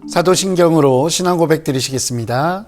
사도신경으로 신앙 고백 드리시겠습니다.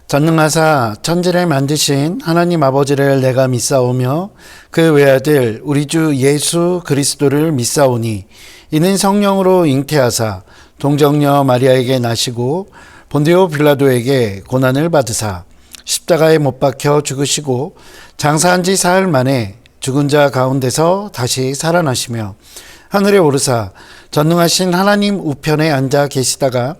전능하사 천지를 만드신 하나님 아버지를 내가 믿사오며 그 외아들 우리 주 예수 그리스도를 믿사오니 이는 성령으로 잉태하사 동정녀 마리아에게 나시고 본디오 빌라도에게 고난을 받으사 십자가에 못 박혀 죽으시고 장사한 지 사흘 만에 죽은 자 가운데서 다시 살아나시며 하늘에 오르사 전능하신 하나님 우편에 앉아 계시다가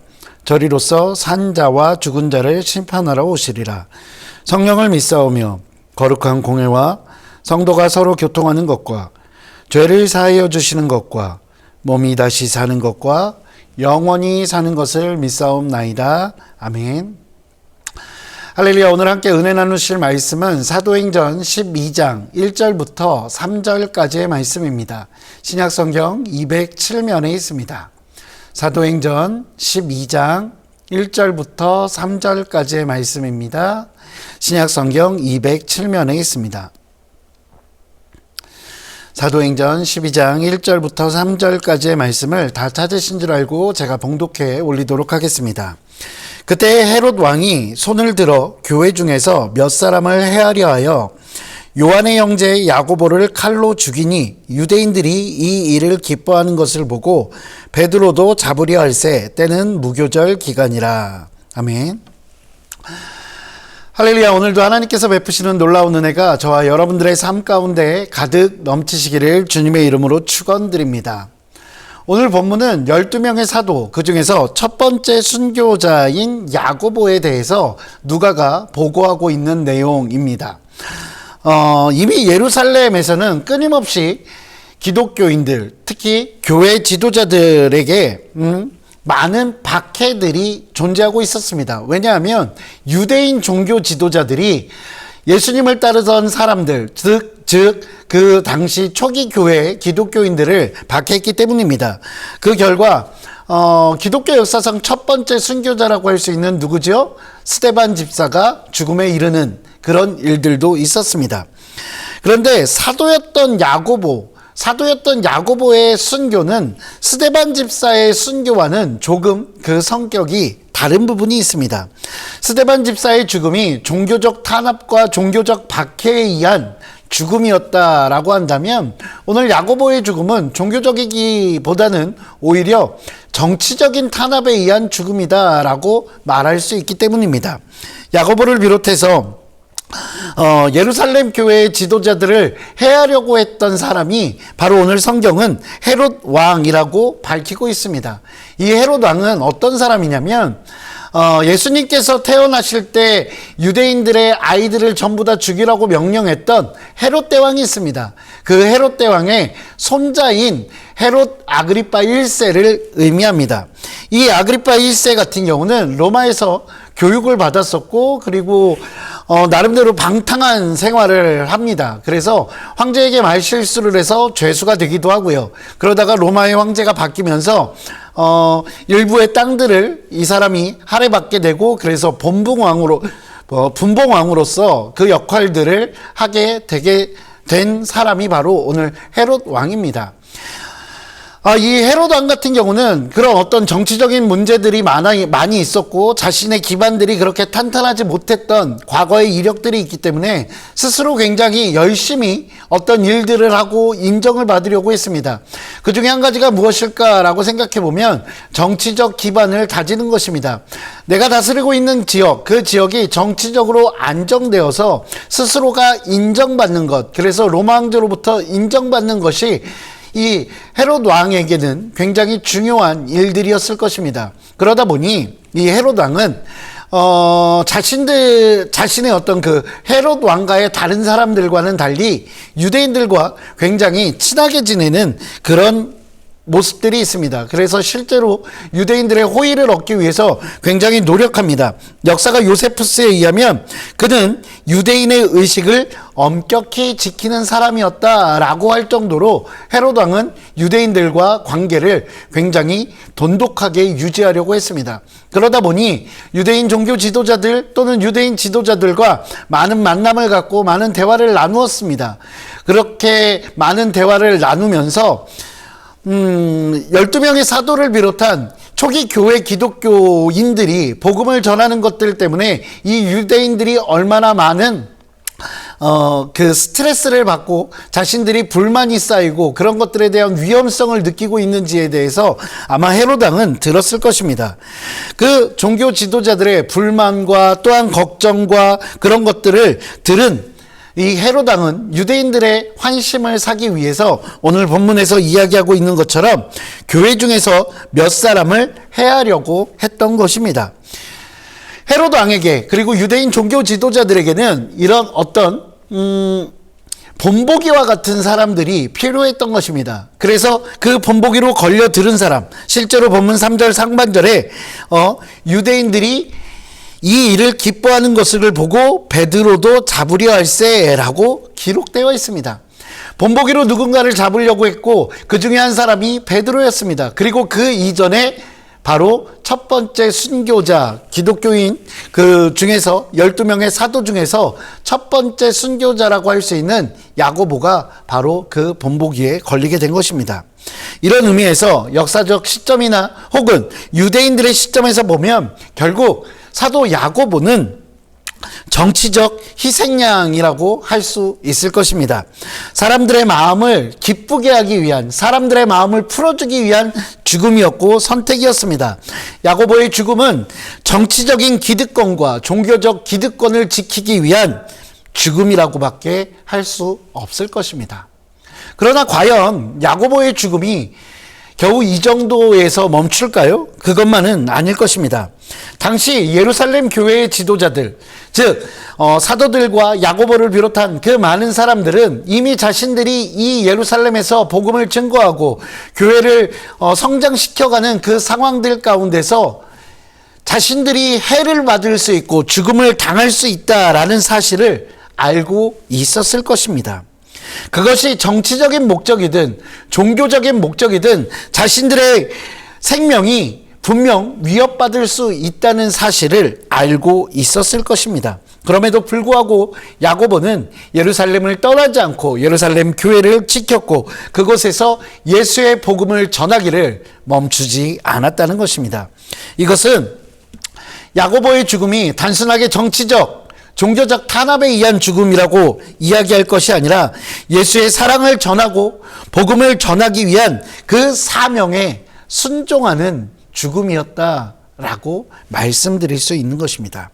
저리로서 산 자와 죽은 자를 심판하러 오시리라. 성령을 믿사오며 거룩한 공회와 성도가 서로 교통하는 것과 죄를 사하여 주시는 것과 몸이 다시 사는 것과 영원히 사는 것을 믿사옵나이다. 아멘. 할렐루야. 오늘 함께 은혜 나누실 말씀은 사도행전 12장 1절부터 3절까지의 말씀입니다. 신약성경 207면에 있습니다. 사도행전 12장 1절부터 3절까지의 말씀입니다. 신약성경 207면에 있습니다. 사도행전 12장 1절부터 3절까지의 말씀을 다 찾으신 줄 알고 제가 봉독해 올리도록 하겠습니다. 그때 헤롯 왕이 손을 들어 교회 중에서 몇 사람을 해하려 하여 요한의 형제 야고보를 칼로 죽이니 유대인들이 이 일을 기뻐하는 것을 보고 베드로도 잡으려 할세 때는 무교절 기간이라. 아멘. 할렐루야. 오늘도 하나님께서 베푸시는 놀라운 은혜가 저와 여러분들의 삶 가운데 가득 넘치시기를 주님의 이름으로 축원드립니다. 오늘 본문은 12명의 사도, 그 중에서 첫 번째 순교자인 야고보에 대해서 누가가 보고하고 있는 내용입니다. 이미 예루살렘에서는 끊임없이 기독교인들, 특히 교회 지도자들에게 많은 박해들이 존재하고 있었습니다. 왜냐하면 유대인 종교 지도자들이 예수님을 따르던 사람들, 즉 그 당시 초기 교회 기독교인들을 박해했기 때문입니다. 그 결과 기독교 역사상 첫 번째 순교자라고 할 수 있는 누구죠? 스데반 집사가 죽음에 이르는 그런 일들도 있었습니다. 그런데 사도였던 야고보의 순교는 스데반 집사의 순교와는 조금 그 성격이 다른 부분이 있습니다. 스데반 집사의 죽음이 종교적 탄압과 종교적 박해에 의한 죽음이었다라고 한다면 오늘 야고보의 죽음은 종교적이기보다는 오히려 정치적인 탄압에 의한 죽음이다라고 말할 수 있기 때문입니다. 야고보를 비롯해서 예루살렘 교회의 지도자들을 해하려고 했던 사람이 바로 오늘 성경은 헤롯 왕이라고 밝히고 있습니다. 이 헤롯 왕은 어떤 사람이냐면 예수님께서 태어나실 때 유대인들의 아이들을 전부 다 죽이라고 명령했던 헤롯 대왕이 있습니다. 그 헤롯 대왕의 손자인 헤롯 아그리파 1세를 의미합니다. 이 아그리파 1세 같은 경우는 로마에서 교육을 받았었고 그리고 나름대로 방탕한 생활을 합니다. 그래서 황제에게 말실수를 해서 죄수가 되기도 하고요. 그러다가 로마의 황제가 바뀌면서 일부의 땅들을 이 사람이 할애받게 되고 그래서 분봉왕으로서 그 역할들을 하게 되게 된 사람이 바로 오늘 헤롯 왕입니다. 이 헤롯 왕 같은 경우는 그런 어떤 정치적인 문제들이 많이 있었고 자신의 기반들이 그렇게 탄탄하지 못했던 과거의 이력들이 있기 때문에 스스로 굉장히 열심히 어떤 일들을 하고 인정을 받으려고 했습니다. 그 중에 한 가지가 무엇일까라고 생각해 보면 정치적 기반을 다지는 것입니다. 내가 다스리고 있는 지역, 그 지역이 정치적으로 안정되어서 스스로가 인정받는 것, 그래서 로마 황제로부터 인정받는 것이 이 헤롯 왕에게는 굉장히 중요한 일들이었을 것입니다. 그러다 보니 이 헤롯 왕은 자신의 어떤 그 헤롯 왕가의 다른 사람들과는 달리 유대인들과 굉장히 친하게 지내는 그런 모습들이 있습니다. 그래서 실제로 유대인들의 호의를 얻기 위해서 굉장히 노력합니다. 역사가 요세푸스에 의하면 그는 유대인의 의식을 엄격히 지키는 사람이었다라고 할 정도로 헤롯 왕은 유대인들과 관계를 굉장히 돈독하게 유지하려고 했습니다. 그러다 보니 유대인 종교 지도자들 또는 유대인 지도자들과 많은 만남을 갖고 많은 대화를 나누었습니다. 그렇게 많은 대화를 나누면서 12명의 사도를 비롯한 초기 교회 기독교인들이 복음을 전하는 것들 때문에 이 유대인들이 얼마나 많은 그 스트레스를 받고 자신들이 불만이 쌓이고 그런 것들에 대한 위험성을 느끼고 있는지에 대해서 아마 헤롯 왕은 들었을 것입니다. 그 종교 지도자들의 불만과 또한 걱정과 그런 것들을 들은 이 헤롯 왕은 유대인들의 환심을 사기 위해서 오늘 본문에서 이야기하고 있는 것처럼 교회 중에서 몇 사람을 해하려고 했던 것입니다. 헤롯 왕에게 그리고 유대인 종교 지도자들에게는 이런 어떤 본보기와 같은 사람들이 필요했던 것입니다. 그래서 그 본보기로 걸려 들은 사람, 실제로 본문 3절 상반절에 유대인들이 이 일을 기뻐하는 것을 보고 베드로도 잡으려 할세라고 기록되어 있습니다. 본보기로 누군가를 잡으려고 했고 그 중에 한 사람이 베드로였습니다. 그리고 그 이전에 바로 첫 번째 순교자, 기독교인 그 중에서 12명의 사도 중에서 첫 번째 순교자라고 할 수 있는 야고보가 바로 그 본보기에 걸리게 된 것입니다. 이런 의미에서 역사적 시점이나 혹은 유대인들의 시점에서 보면 결국 사도 야고보는 정치적 희생양이라고 할 수 있을 것입니다. 사람들의 마음을 기쁘게 하기 위한, 사람들의 마음을 풀어주기 위한 죽음이었고 선택이었습니다. 야고보의 죽음은 정치적인 기득권과 종교적 기득권을 지키기 위한 죽음이라고밖에 할 수 없을 것입니다. 그러나 과연 야고보의 죽음이 겨우 이 정도에서 멈출까요? 그것만은 아닐 것입니다. 당시 예루살렘 교회의 지도자들, 즉 사도들과 야고보를 비롯한 그 많은 사람들은 이미 자신들이 이 예루살렘에서 복음을 증거하고 교회를 성장시켜가는 그 상황들 가운데서 자신들이 해를 받을 수 있고 죽음을 당할 수 있다라는 사실을 알고 있었을 것입니다. 그것이 정치적인 목적이든 종교적인 목적이든 자신들의 생명이 분명 위협받을 수 있다는 사실을 알고 있었을 것입니다. 그럼에도 불구하고 야고보는 예루살렘을 떠나지 않고 예루살렘 교회를 지켰고 그곳에서 예수의 복음을 전하기를 멈추지 않았다는 것입니다. 이것은 야고보의 죽음이 단순하게 정치적 종교적 탄압에 의한 죽음이라고 이야기할 것이 아니라 예수의 사랑을 전하고 복음을 전하기 위한 그 사명에 순종하는 죽음이었다라고 말씀드릴 수 있는 것입니다.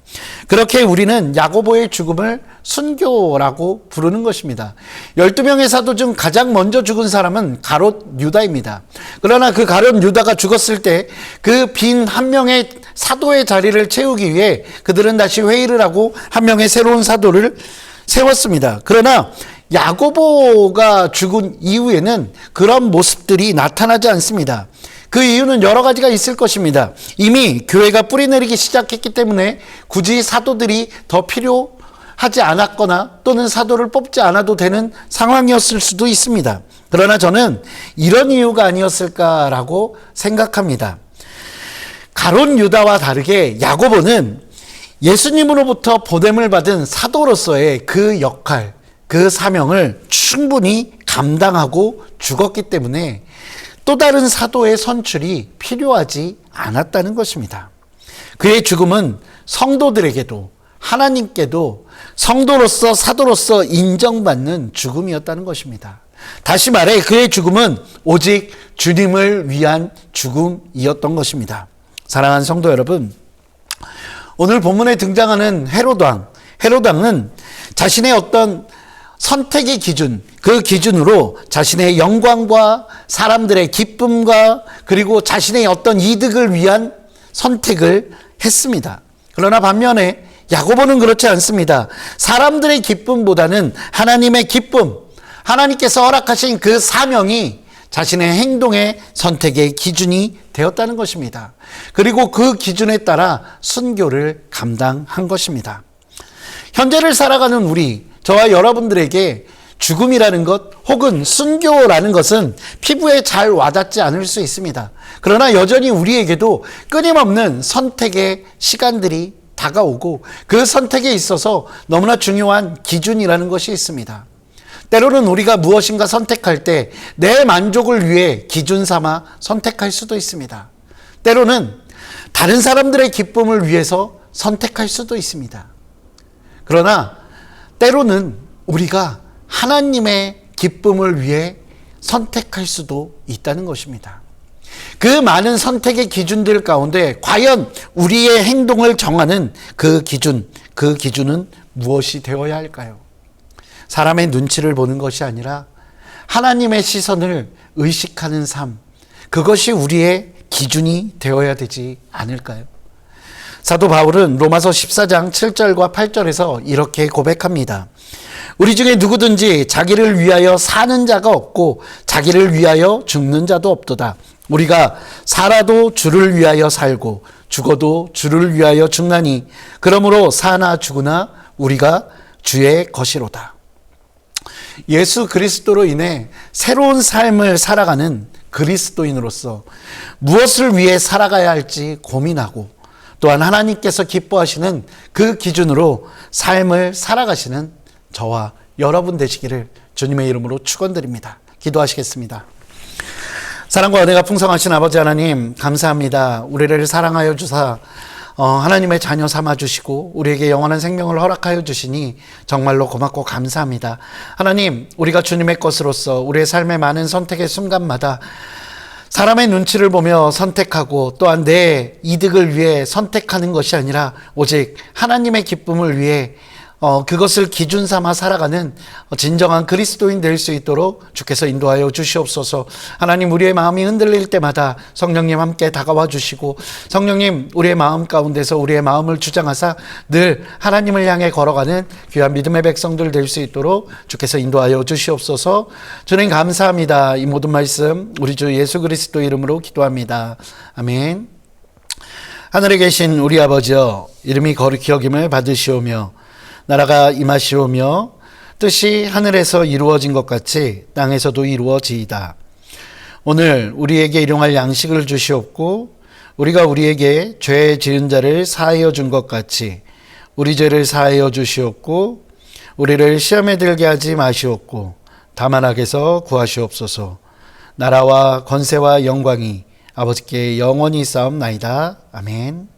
그렇게 우리는 야고보의 죽음을 순교라고 부르는 것입니다. 12명의 사도 중 가장 먼저 죽은 사람은 가롯 유다입니다. 그러나 그 가롯 유다가 죽었을 때 그 빈 한 명의 사도의 자리를 채우기 위해 그들은 다시 회의를 하고 한 명의 새로운 사도를 세웠습니다. 그러나 야고보가 죽은 이후에는 그런 모습들이 나타나지 않습니다. 그 이유는 여러 가지가 있을 것입니다. 이미 교회가 뿌리내리기 시작했기 때문에 굳이 사도들이 더 필요하지 않았거나 또는 사도를 뽑지 않아도 되는 상황이었을 수도 있습니다. 그러나 저는 이런 이유가 아니었을까라고 생각합니다. 가롯 유다와 다르게 야고보는 예수님으로부터 보냄을 받은 사도로서의 그 역할, 그 사명을 충분히 감당하고 죽었기 때문에 또 다른 사도의 선출이 필요하지 않았다는 것입니다. 그의 죽음은 성도들에게도 하나님께도 성도로서 사도로서 인정받는 죽음이었다는 것입니다. 다시 말해 그의 죽음은 오직 주님을 위한 죽음이었던 것입니다. 사랑하는 성도 여러분, 오늘 본문에 등장하는 헤롯 왕은 자신의 어떤 선택의 기준, 그 기준으로 자신의 영광과 사람들의 기쁨과 그리고 자신의 어떤 이득을 위한 선택을 했습니다. 그러나 반면에 야고보는 그렇지 않습니다. 사람들의 기쁨보다는 하나님의 기쁨, 하나님께서 허락하신 그 사명이 자신의 행동의 선택의 기준이 되었다는 것입니다. 그리고 그 기준에 따라 순교를 감당한 것입니다. 현재를 살아가는 우리, 저와 여러분들에게 죽음이라는 것 혹은 순교라는 것은 피부에 잘 와닿지 않을 수 있습니다. 그러나 여전히 우리에게도 끊임없는 선택의 시간들이 다가오고 그 선택에 있어서 너무나 중요한 기준이라는 것이 있습니다. 때로는 우리가 무엇인가 선택할 때 내 만족을 위해 기준 삼아 선택할 수도 있습니다. 때로는 다른 사람들의 기쁨을 위해서 선택할 수도 있습니다. 그러나 때로는 우리가 하나님의 기쁨을 위해 선택할 수도 있다는 것입니다. 그 많은 선택의 기준들 가운데 과연 우리의 행동을 정하는 그 기준은 무엇이 되어야 할까요? 사람의 눈치를 보는 것이 아니라 하나님의 시선을 의식하는 삶, 그것이 우리의 기준이 되어야 되지 않을까요? 사도 바울은 로마서 14장 7절과 8절에서 이렇게 고백합니다. 우리 중에 누구든지 자기를 위하여 사는 자가 없고 자기를 위하여 죽는 자도 없도다. 우리가 살아도 주를 위하여 살고 죽어도 주를 위하여 죽나니 그러므로 사나 죽으나 우리가 주의 것이로다. 예수 그리스도로 인해 새로운 삶을 살아가는 그리스도인으로서 무엇을 위해 살아가야 할지 고민하고 또한 하나님께서 기뻐하시는 그 기준으로 삶을 살아가시는 저와 여러분 되시기를 주님의 이름으로 축원드립니다. 기도하시겠습니다. 사랑과 은혜가 풍성하신 아버지 하나님, 감사합니다. 우리를 사랑하여 주사 하나님의 자녀 삼아주시고 우리에게 영원한 생명을 허락하여 주시니 정말로 고맙고 감사합니다. 하나님, 우리가 주님의 것으로서 우리의 삶의 많은 선택의 순간마다 사람의 눈치를 보며 선택하고 또한 내 이득을 위해 선택하는 것이 아니라 오직 하나님의 기쁨을 위해 그것을 기준 삼아 살아가는 진정한 그리스도인 될 수 있도록 주께서 인도하여 주시옵소서. 하나님, 우리의 마음이 흔들릴 때마다 성령님 함께 다가와 주시고 성령님 우리의 마음 가운데서 우리의 마음을 주장하사 늘 하나님을 향해 걸어가는 귀한 믿음의 백성들 될 수 있도록 주께서 인도하여 주시옵소서. 주님 감사합니다. 이 모든 말씀 우리 주 예수 그리스도 이름으로 기도합니다. 아멘. 하늘에 계신 우리 아버지여, 이름이 거룩히 여김을 받으시오며 나라가 임하시오며 뜻이 하늘에서 이루어진 것 같이 땅에서도 이루어지이다. 오늘 우리에게 일용할 양식을 주시옵고 우리가 우리에게 죄 지은 자를 사하여 준 것 같이 우리 죄를 사하여 주시옵고 우리를 시험에 들게 하지 마시옵고 다만 악에서 구하시옵소서. 나라와 권세와 영광이 아버지께 영원히 쌓옵나이다. 아멘.